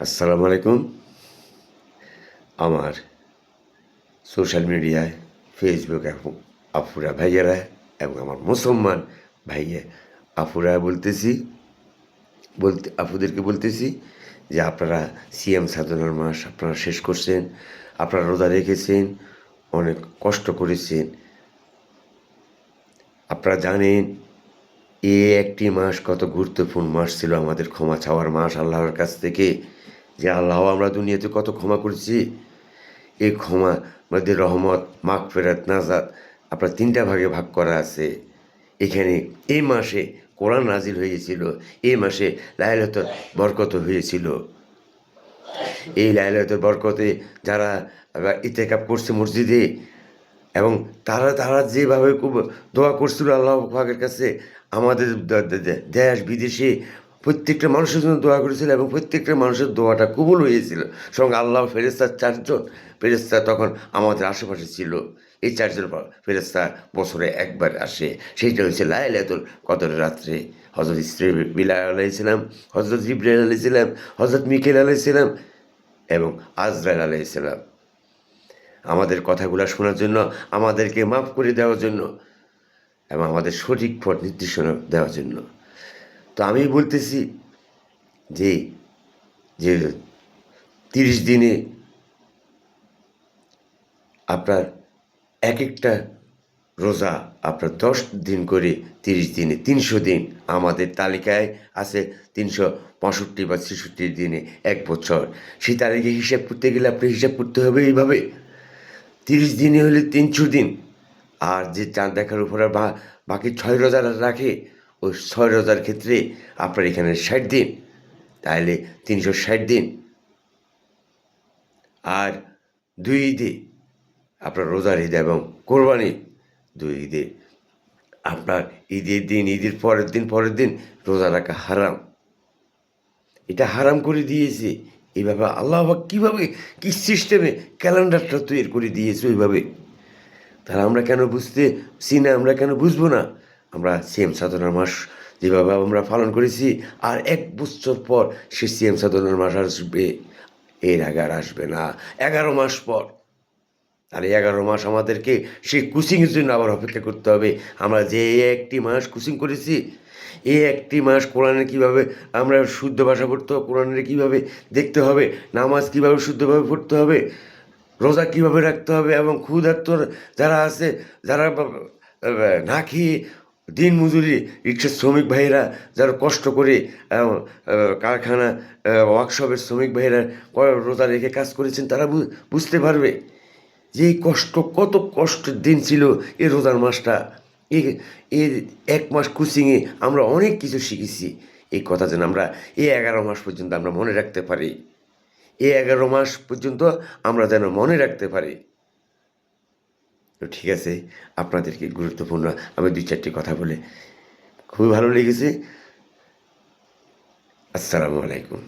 আসসালামু আলাইকুম। আমার সোশ্যাল মিডিয়ায় ফেসবুক এবং আপুরা ভাইয়েরা এবং আমার মুসলমান ভাইয়া আপুরা আপুদেরকে বলতেছি যে আপনারা সিয়াম সাধনার মাস আপনারা শেষ করছেন, আপনারা রোজা রেখেছেন, অনেক কষ্ট করেছেন। আপনারা জানেন একটি মাস কত গুরুত্বপূর্ণ মাস ছিল, আমাদের ক্ষমা চাওয়ার মাস আল্লাহর কাছ থেকে। যে আল্লাহ আমরা দুনিয়াতে কত ক্ষমা করেছি, এই ক্ষমা মধ্যে রহমত, মাগফিরাত, নাজাত আপনার তিনটা ভাগে ভাগ করা আছে। এখানে এই মাসে কোরআন নাজিল হয়েছিল, এই মাসে লাইলাতুল বরকত হয়েছিল। এই লাইলাতুল বরকতে যারা ইতেকাফ করছে মসজিদে, এবং তারা তারা যেভাবে খুব দোয়া করছিল আল্লাহ পাকের কাছে, আমাদের দেশ বিদেশে প্রত্যেকটা মানুষের জন্য দোয়া করেছিল এবং প্রত্যেকটা মানুষের দোয়াটা কবুল হয়েছিল। সঙ্গে আল্লাহ ফেরেস্তার 4জন ফেরেস্তা তখন আমাদের আশেপাশে ছিল। এই 4জন ফেরেস্তা বছরে একবার আসে, সেইটা হচ্ছে লাইলাতুল কদরের রাত্রে। হজরত ইসরাফিল আলাইহিসসালাম, হজরত জিবরাইল আলাইহিসসালাম, হজরত মিকাইল আলাইহিসসালাম এবং আজরাইল আলাইহিসসালাম আমাদের কথাগুলো শোনার জন্য, আমাদেরকে মাফ করে দেওয়ার জন্য এবং আমাদের সঠিক পথ নির্দেশনা দেওয়ার জন্য। তো আমি বলতেছি যে যে 30 দিনে আপনার এক একটা রোজা আপনার 10 দিন করে, 30 দিনে 300 দিন আমাদের তালিকায় আছে। 365 বা 66 দিনে 1 বছর। সেই তারিখে হিসাব করতে গেলে আপনি হিসাব করতে হবে এইভাবে, 30 দিনে হলে 300 দিন। আর যে চাঁদ দেখার উপর বাকি 6 রোজা রাখে, ওই 6 রোজার ক্ষেত্রে আপনার এখানে 60 দিন, তাহলে 360 দিন। আর 2 ঈদে আপনার রোজার ঈদ এবং কোরবানি, 2 ঈদে আপনার ঈদের দিন, ঈদের পরের দিন রোজা রাখা হারাম। এটা হারাম করে দিয়েছে। এইভাবে আল্লাহ পাক কীভাবে, কী সিস্টেমে ক্যালেন্ডারটা তৈরি করে দিয়েছে ওইভাবে। তাহলে আমরা কেন বুঝতেছি না, আমরা কেন বুঝবো না? আমরা সিয়াম সাধনার মাস যেভাবে আমরা পালন করেছি, আর 1 বছর পর সে সিয়াম সাধনার মাস আসবে, এর আগে আর আসবে না। 11 মাস পর। আর এই 11 মাস আমাদেরকে সেই কোচিংয়ের জন্য আবার অপেক্ষা করতে হবে। আমরা যে একটি মাস কোচিং করেছি, এই একটি মাস কোরআনে কীভাবে আমরা শুদ্ধ ভাষা পড়তে হবে, কোরআনের কীভাবে দেখতে হবে, নামাজ কীভাবে শুদ্ধভাবে পড়তে হবে, রোজা কীভাবে রাখতে হবে, এবং ক্ষুধার্ত যারা আছে, যারা না খেয়ে দিন মজুরি, রিক্সার শ্রমিক ভাইয়েরা যারা কষ্ট করে, কারখানা, ওয়ার্কশপের শ্রমিক ভাইয়েরা রোজা রেখে কাজ করেছেন, তারা বুঝতে পারবে যে এই কষ্ট, কত কষ্টের দিন ছিল এই রোজার মাসটা। এর 1 মাস কোচিংয়ে আমরা অনেক কিছু শিখেছি। এই কথা যেন আমরা এই 11 মাস পর্যন্ত আমরা মনে রাখতে পারি, এই 11 মাস পর্যন্ত আমরা যেন মনে রাখতে পারি। তো ঠিক আছে, আপনাদেরকে গুরুত্বপূর্ণ আমি 2-4টি কথা বলে খুবই ভালো লেগেছে। আসসালামু আলাইকুম।